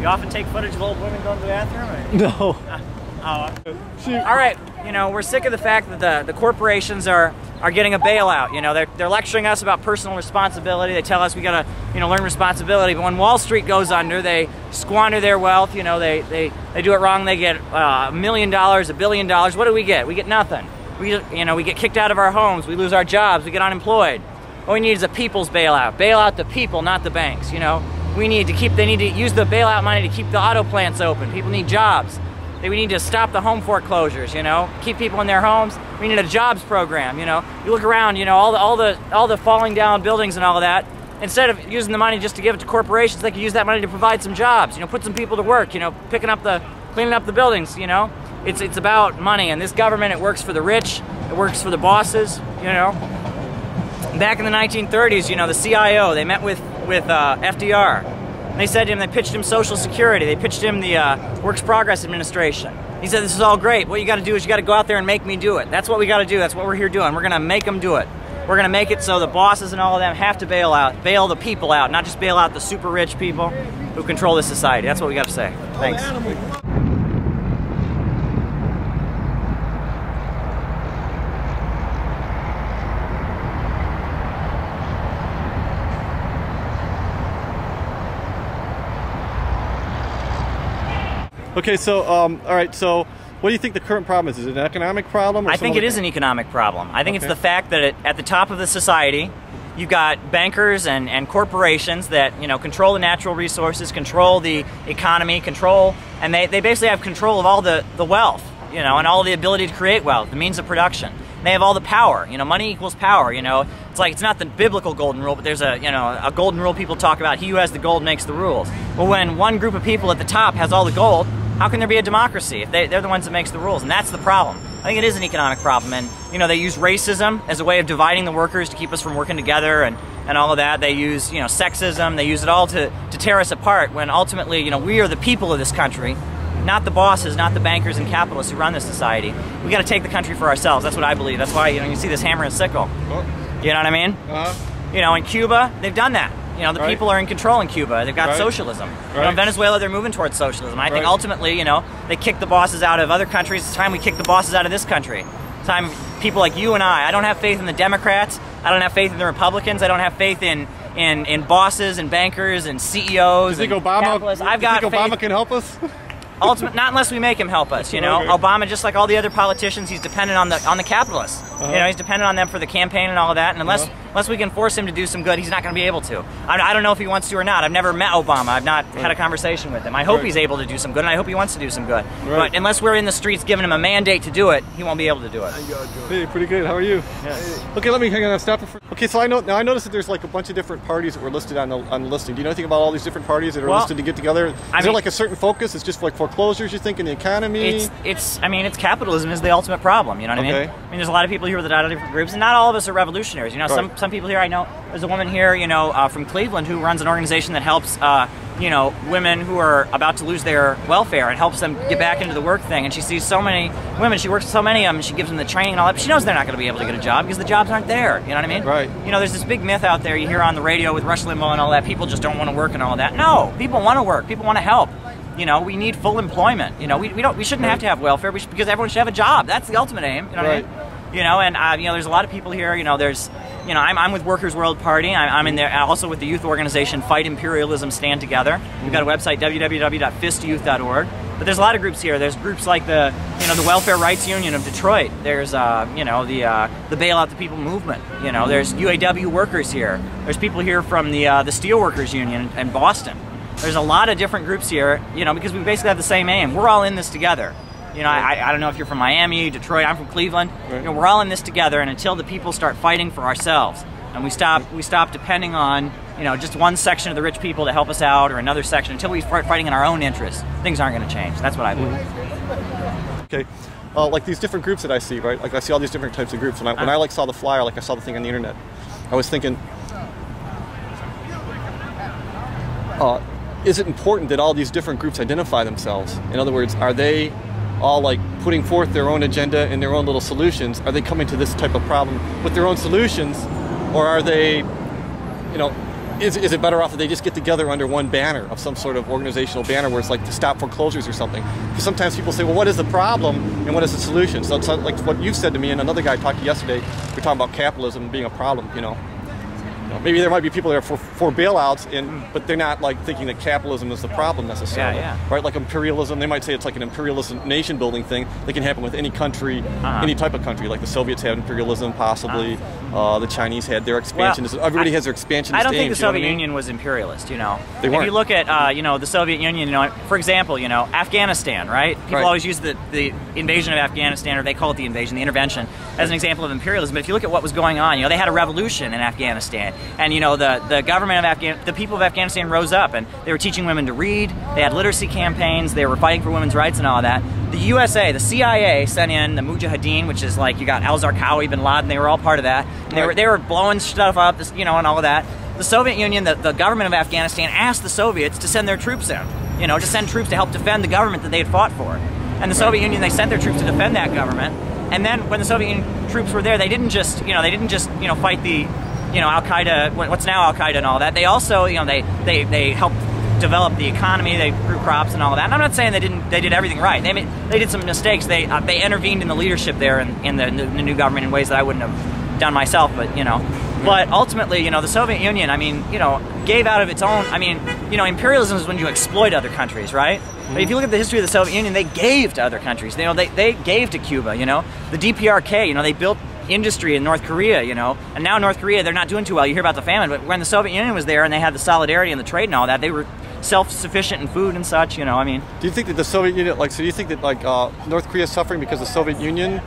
You often take footage of old women going to the bathroom? No. All right, you know, we're sick of the fact that the corporations are getting a bailout. You know, they're lecturing us about personal responsibility. They tell us we gotta, you know, learn responsibility. But when Wall Street goes under, they squander their wealth. You know, they do it wrong. They get $1 million, $1 billion. What do we get? We get nothing. We get kicked out of our homes. We lose our jobs. We get unemployed. What we need is a people's bailout. Bail out the people, not the banks. You know, they need to use the bailout money to keep the auto plants open. People need jobs. We need to stop the home foreclosures, you know, keep people in their homes. We need a jobs program, you know. You look around, you know, all the falling down buildings and all of that. Instead of using the money just to give it to corporations, they could use that money to provide some jobs, you know, put some people to work, you know, cleaning up the buildings, you know. It's about money, and this government, it works for the rich, it works for the bosses, you know. Back in the 1930s, you know, the CIO, they met with FDR. They said to him, they pitched him Social Security, they pitched him the Works Progress Administration. He said, this is all great. What you got to do is you got to go out there and make me do it. That's what we got to do. That's what we're here doing. We're going to make them do it. We're going to make it so the bosses and all of them have to bail the people out, not just bail out the super rich people who control this society. That's what we got to say. Thanks. Okay, so, all right, so what do you think the current problem is? Is it an economic problem? Or I think it is an economic problem. I think it's the fact that at the top of the society, you've got bankers and corporations that, you know, control the natural resources, control the economy, and they basically have control of all the wealth, you know, and all the ability to create wealth, the means of production. They have all the power, you know, money equals power, you know. It's like, it's not the biblical golden rule, but there's a golden rule people talk about. He who has the gold makes the rules. Well, when one group of people at the top has all the gold, how can there be a democracy if they're the ones that makes the rules? And that's the problem. I think it is an economic problem. And, you know, they use racism as a way of dividing the workers to keep us from working together and all of that. They use, you know, sexism. They use it all to tear us apart when ultimately, you know, we are the people of this country, not the bosses, not the bankers and capitalists who run this society. We got to take the country for ourselves. That's what I believe. That's why, you know, you see this hammer and sickle. You know what I mean? You know, in Cuba, they've done that. You know, the people are in control in Cuba. They've got socialism. You know, in Venezuela, they're moving towards socialism. I think ultimately, you know, they kick the bosses out of other countries. It's time we kick the bosses out of this country. It's time people like you and I don't have faith in the Democrats. I don't have faith in the Republicans. I don't have faith in bosses and bankers and CEOs. You think Obama can help us? Ultimately, not unless we make him help us, you know. Obama, just like all the other politicians, he's dependent on the capitalists. You know, he's dependent on them for the campaign and all of that. And unless we can force him to do some good, he's not going to be able to. I don't know if he wants to or not. I've never met Obama. I've not had a conversation with him. I hope he's able to do some good, and I hope he wants to do some good. But unless we're in the streets giving him a mandate to do it, he won't be able to do it. Hey, pretty good. How are you? Okay, let me hang on. Stop it for. Okay, so I noticed that there's like a bunch of different parties that were listed on the listing. Do you know anything about all these different parties that are listed to get together? Is there like a certain focus? It's just like foreclosures, you think, in the economy? I mean, it's capitalism is the ultimate problem. You know what I mean? I mean, there's a lot of people here that are out of different groups, and not all of us are revolutionaries. You know, some people here I know. There's a woman here, you know, from Cleveland who runs an organization that helps, you know, women who are about to lose their welfare and helps them get back into the work thing. And she sees so many women, she works with so many of them, and she gives them the training and all that. But she knows they're not going to be able to get a job because the jobs aren't there. You know what I mean? You know, there's this big myth out there you hear on the radio with Rush Limbaugh and all that. People just don't want to work and all that. No, people want to work. People want to help. You know, we need full employment. You know, we shouldn't have to have welfare because everyone should have a job. That's the ultimate aim. You know what I mean? You know, and you know, there's a lot of people here. You know, you know, I'm with Workers' World Party. I'm in there also with the youth organization Fight Imperialism Stand Together. We've got a website, www.fistyouth.org. But there's a lot of groups here. There's groups like the Welfare Rights Union of Detroit. There's you know, the Bailout the People movement. You know, there's UAW workers here. There's people here from the Steelworkers Union in Boston. There's a lot of different groups here. You know, because we basically have the same aim. We're all in this together. You know, I don't know if you're from Miami, Detroit, I'm from Cleveland. You know, we're all in this together, and until the people start fighting for ourselves, and we stop depending on, you know, just one section of the rich people to help us out, or another section, until we start fighting in our own interests, things aren't going to change. That's what I believe. Okay. Like these different groups that I see, right? Like I see all these different types of groups. When I like saw the flyer, like I saw the thing on the internet, I was thinking, is it important that all these different groups identify themselves? In other words, are they all like putting forth their own agenda and their own little solutions? Are they coming to this type of problem with their own solutions, or are they, you know, is it better off that they just get together under one banner of some sort of organizational banner where it's like to stop foreclosures or something? Because sometimes people say, well, what is the problem and what is the solution? So it's like what you said to me and another guy talked to yesterday. We're talking about capitalism being a problem, you know. Maybe there might be people there for bailouts, but they're not like thinking that capitalism is the problem necessarily. Right? Like imperialism, they might say it's like an imperialist nation building thing that can happen with any country, any type of country. Like the Soviets had imperialism, possibly. The Chinese had their expansionism. Well, everybody has their expansionist I don't think aims, the Soviet Union was imperialist, you know. They weren't. If you look at, you know, the Soviet Union, you know, for example, you know, Afghanistan, right? People always use the invasion of Afghanistan, or they call it the invasion, the intervention, as an example of imperialism. But if you look at what was going on, you know, they had a revolution in Afghanistan, and you know, the government of the people of Afghanistan rose up, and they were teaching women to read. They had literacy campaigns. They were fighting for women's rights and all that. The USA, the CIA sent in the Mujahideen, which is like you got al-Zarqawi, bin Laden. They were all part of that. And they were blowing stuff up, you know, and all of that. The Soviet Union, the government of Afghanistan, asked the Soviets to send their troops in, you know, to send troops to help defend the government that they had fought for. And the Soviet Union, they sent their troops to defend that government. And then when the Soviet Union troops were there, they didn't just, you know, fight the, you know, Al-Qaeda, what's now Al-Qaeda and all that. They also, you know, they helped develop the economy. They grew crops and all of that. And I'm not saying they did everything right. They did some mistakes. They intervened in the leadership there in the new government in ways that I wouldn't have done myself. But you know, but ultimately, you know, the Soviet Union, I mean, you know, gave out of its own. I mean, you know, imperialism is when you exploit other countries, right? But if you look at the history of the Soviet Union, they gave to other countries. You know, they gave to Cuba. You know, the DPRK. You know, they built industry in North Korea, you know, and now North Korea, they're not doing too well. You hear about the famine, but when the Soviet Union was there and they had the solidarity and the trade and all that, they were self-sufficient in food and such, you know, I mean. Do you think that the Soviet Union, like, so do you think that, like, North Korea is suffering because the Soviet Union,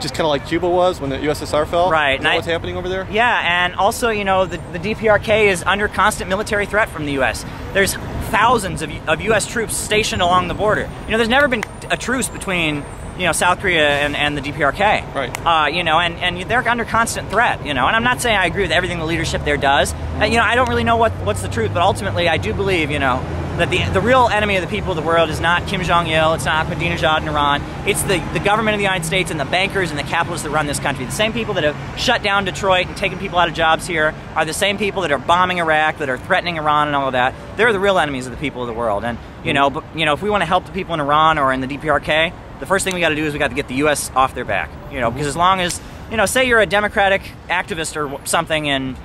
just kind of like Cuba was when the USSR fell? Right. Is that what's happening over there? Yeah, and also, you know, the DPRK is under constant military threat from the U.S. There's thousands of U.S. troops stationed along the border. You know, there's never been a truce between, you know, South Korea and the DPRK. Right. You know, and they're under constant threat, you know, and I'm not saying I agree with everything the leadership there does. You know, I don't really know what's the truth, but ultimately I do believe, you know, that the real enemy of the people of the world is not Kim Jong-il, it's not Ahmadinejad in Iran, it's the government of the United States and the bankers and the capitalists that run this country. The same people that have shut down Detroit and taken people out of jobs here are the same people that are bombing Iraq, that are threatening Iran and all of that. They're the real enemies of the people of the world. And, you know, but, you know, if we want to help the people in Iran or in the DPRK, the first thing we got to do is we got to get the U.S. off their back, you know, because as long as, you know, say you're a democratic activist or something in,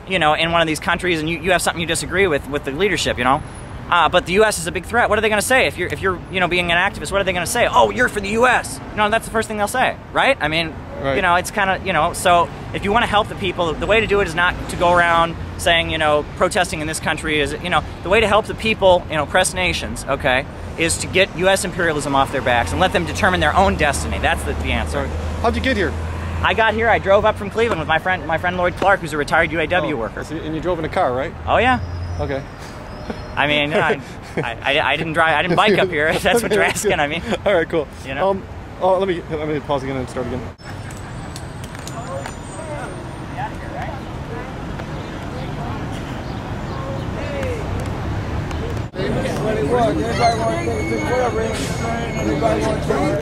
you know, in one of these countries and you have something you disagree with the leadership, you know, but the U.S. is a big threat. What are they going to say if you're, you know, being an activist? What are they going to say? Oh, you're for the U.S. You know, that's the first thing they'll say, right? I mean, you know, it's kind of, you know, so if you want to help the people, the way to do it is not to go around saying, you know, protesting in this country is, you know, the way to help the people, you know, oppressed nations, okay, is to get U.S. imperialism off their backs and let them determine their own destiny. That's the answer. How'd you get here? I got here, I drove up from Cleveland with my friend Lloyd Clark, who's a retired UAW worker. And you drove in a car, right? Oh, yeah. Okay. I mean, I didn't drive, I didn't bike up here. That's what you're asking, I mean. All right, cool. You know? Let me pause again and start again. Everybody want to take whatever. Everybody want to